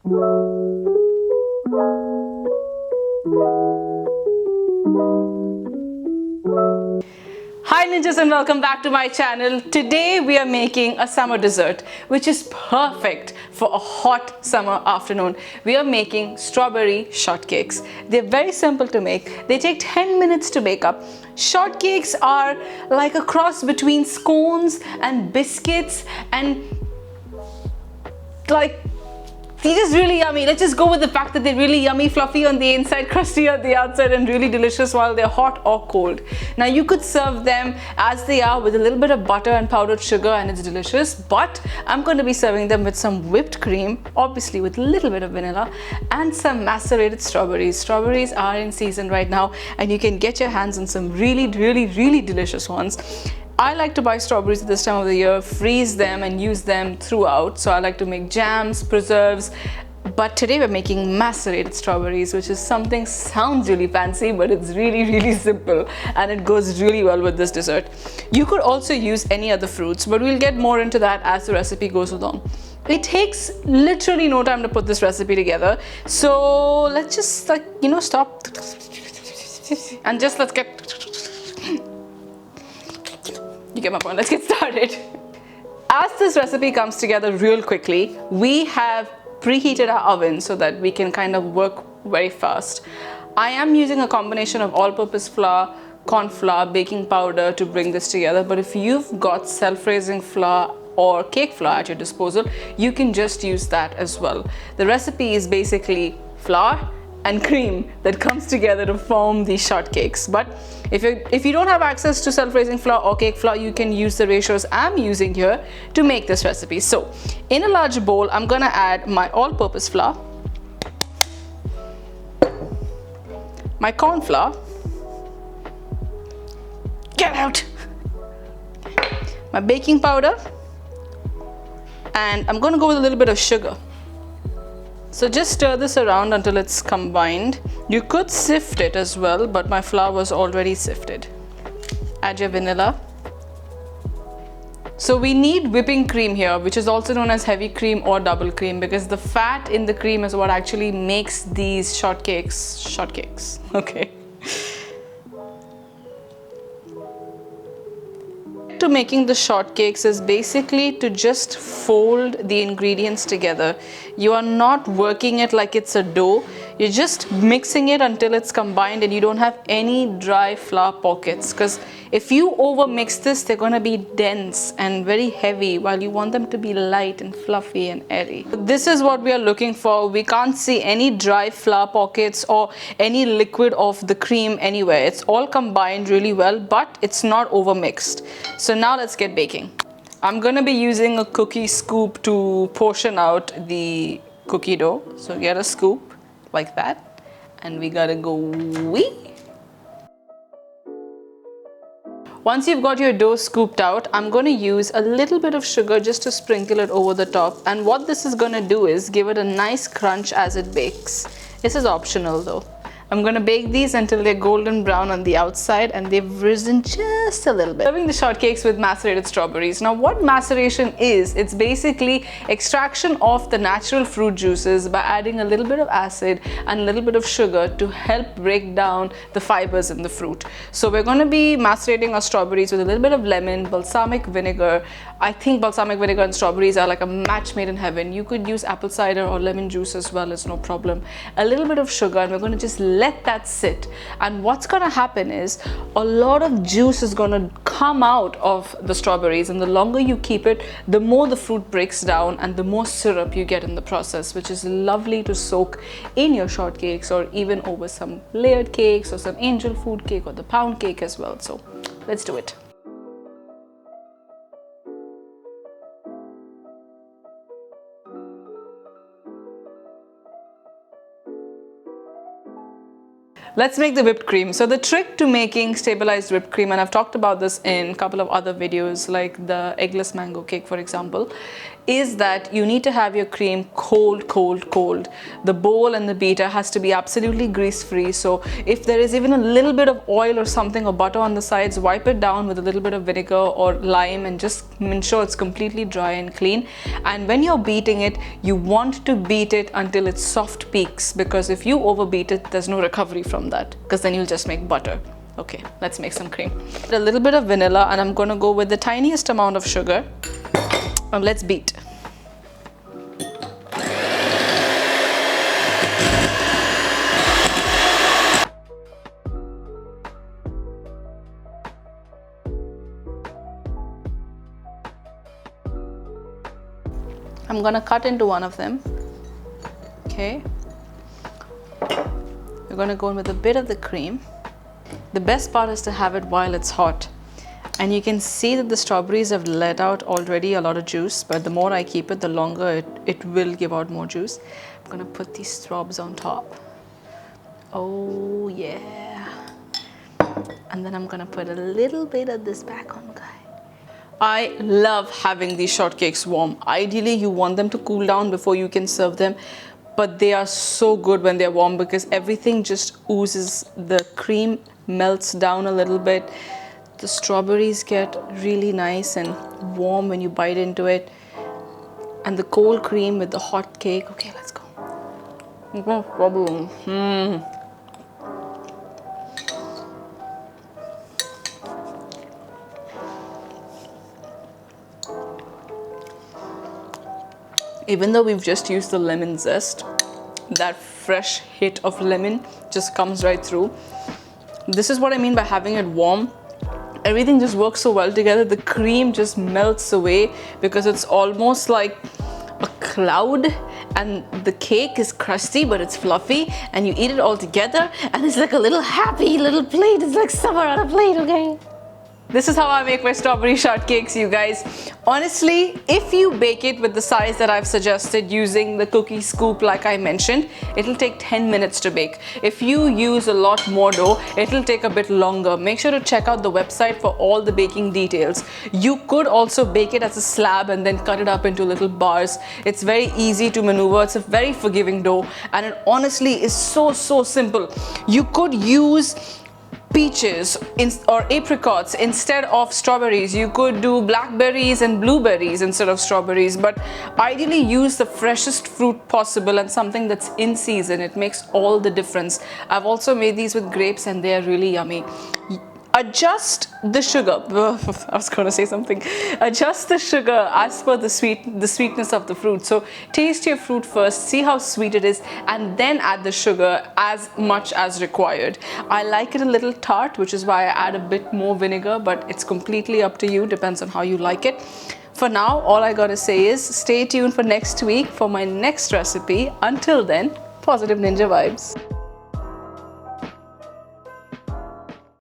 Hi ninjas and welcome back to my channel. Today we are making a summer dessert which is perfect for a hot summer afternoon. We are making strawberry shortcakes. They're very simple to make. They take 10 minutes to make up. Shortcakes are like a cross between scones and biscuits and like they're just really yummy. Let's just go with the fact that they're really yummy, fluffy on the inside, crusty on the outside, and really delicious while they're hot or cold. Now you could serve them as they are with a little bit of butter and powdered sugar and it's delicious, but I'm going to be serving them with some whipped cream, obviously with a little bit of vanilla, and some macerated strawberries. Strawberries are in season right now and you can get your hands on some really delicious ones. I like to buy strawberries at this time of the year, freeze them and use them throughout. So I like to make jams, preserves, but today we're making macerated strawberries, which is something sounds really fancy, but it's really simple and it goes really well with this dessert. You could also use any other fruits, but we'll get more into that as the recipe goes along. It takes literally no time to put this recipe together. So let's just stop and just let's get... You get my point. Let's get started. As this recipe comes together real quickly, we have preheated our oven so that we can kind of work very fast. I am using a combination of all-purpose flour, corn flour, baking powder to bring this together, but if you've got self-raising flour or cake flour at your disposal, you can just use that as well. The recipe is basically flour and cream that comes together to form these shortcakes. But if you don't have access to self-raising flour or cake flour, you can use the ratios I'm using here to make this recipe. So in a large bowl, I'm gonna add my all-purpose flour, my corn flour, get out, my baking powder, and I'm gonna go with a little bit of sugar. So just stir this around until it's combined. You could sift it as well, but my flour was already sifted. Add your vanilla. So we need whipping cream here, which is also known as heavy cream or double cream, because the fat in the cream is what actually makes these shortcakes, okay? To making the shortcakes is basically to just fold the ingredients together. You are not working it like it's a dough. You're just mixing it until it's combined and you don't have any dry flour pockets, because if you over mix this, they're going to be dense and very heavy while you want them to be light and fluffy and airy. This is what we are looking for. We can't see any dry flour pockets or any liquid of the cream anywhere. It's all combined really well, but it's not over mixed. So now let's get baking. I'm going to be using a cookie scoop to portion out the cookie dough. So get a scoop like that and we gotta go wee. Once you've got your dough scooped out, I'm going to use a little bit of sugar just to sprinkle it over the top. And what this is going to do is give it a nice crunch as it bakes. This is optional though. I'm going to bake these until they're golden brown on the outside and they've risen just a little bit. Serving the shortcakes with macerated strawberries. Now what maceration is, it's basically extraction of the natural fruit juices by adding a little bit of acid and a little bit of sugar to help break down the fibers in the fruit. So we're going to be macerating our strawberries with a little bit of lemon, balsamic vinegar. I think balsamic vinegar and strawberries are like a match made in heaven. You could use apple cider or lemon juice as well, it's no problem. A little bit of sugar, and we're going to just let that sit. And what's going to happen is a lot of juice is going to come out of the strawberries, and the longer you keep it, the more the fruit breaks down and the more syrup you get in the process, which is lovely to soak in your shortcakes or even over some layered cakes or some angel food cake or the pound cake as well. So let's do it. Let's make the whipped cream. So the trick to making stabilized whipped cream, and I've talked about this in a couple of other videos like the eggless mango cake, for example, is that you need to have your cream cold, cold, cold. The bowl and the beater has to be absolutely grease-free. So if there is even a little bit of oil or something or butter on the sides, wipe it down with a little bit of vinegar or lime and just ensure it's completely dry and clean. And when you're beating it, you want to beat it until it's soft peaks, because if you overbeat it, there's no recovery from that, because then you'll just make butter. Okay, let's make some cream. A little bit of vanilla, and I'm going to go with the tiniest amount of sugar. Let's beat. I'm gonna cut into one of them. Okay. We're gonna go in with a bit of the cream. The best part is to have it while it's hot. And you can see that the strawberries have let out already a lot of juice, but the more I keep it, the longer it will give out more juice. I'm gonna put these straws on top. Oh yeah. And then I'm gonna put a little bit of this back on, guys. I love having these shortcakes warm. Ideally, you want them to cool down before you can serve them, but they are so good when they're warm because everything just oozes. The cream melts down a little bit. The strawberries get really nice and warm when you bite into it. And the cold cream with the hot cake. Okay, let's go. Even though we've just used the lemon zest, that fresh hit of lemon just comes right through. This is what I mean by having it warm. Everything just works so well together. The cream just melts away because it's almost like a cloud, and the cake is crusty but it's fluffy, and you eat it all together and it's like a little happy little plate. It's like summer on a plate, okay? This is how I make my strawberry shortcakes, you guys. Honestly, if you bake it with the size that I've suggested using the cookie scoop like I mentioned, it'll take 10 minutes to bake. If you use a lot more dough, it'll take a bit longer. Make sure to check out the website for all the baking details. You could also bake it as a slab and then cut it up into little bars. It's very easy to maneuver. It's a very forgiving dough, and it honestly is so simple. You could use peaches or apricots instead of strawberries. You could do blackberries and blueberries instead of strawberries, but ideally use the freshest fruit possible and something that's in season. It makes all the difference. I've also made these with grapes and they're really yummy. Adjust the sugar. I was going to say something. Adjust the sugar as per the sweetness of the fruit. So taste your fruit first, see how sweet it is, and then add the sugar as much as required. I like it a little tart, which is why I add a bit more vinegar, but it's completely up to you, depends on how you like it. For now, all I gotta say is stay tuned for next week for my next recipe. Until then, positive ninja vibes.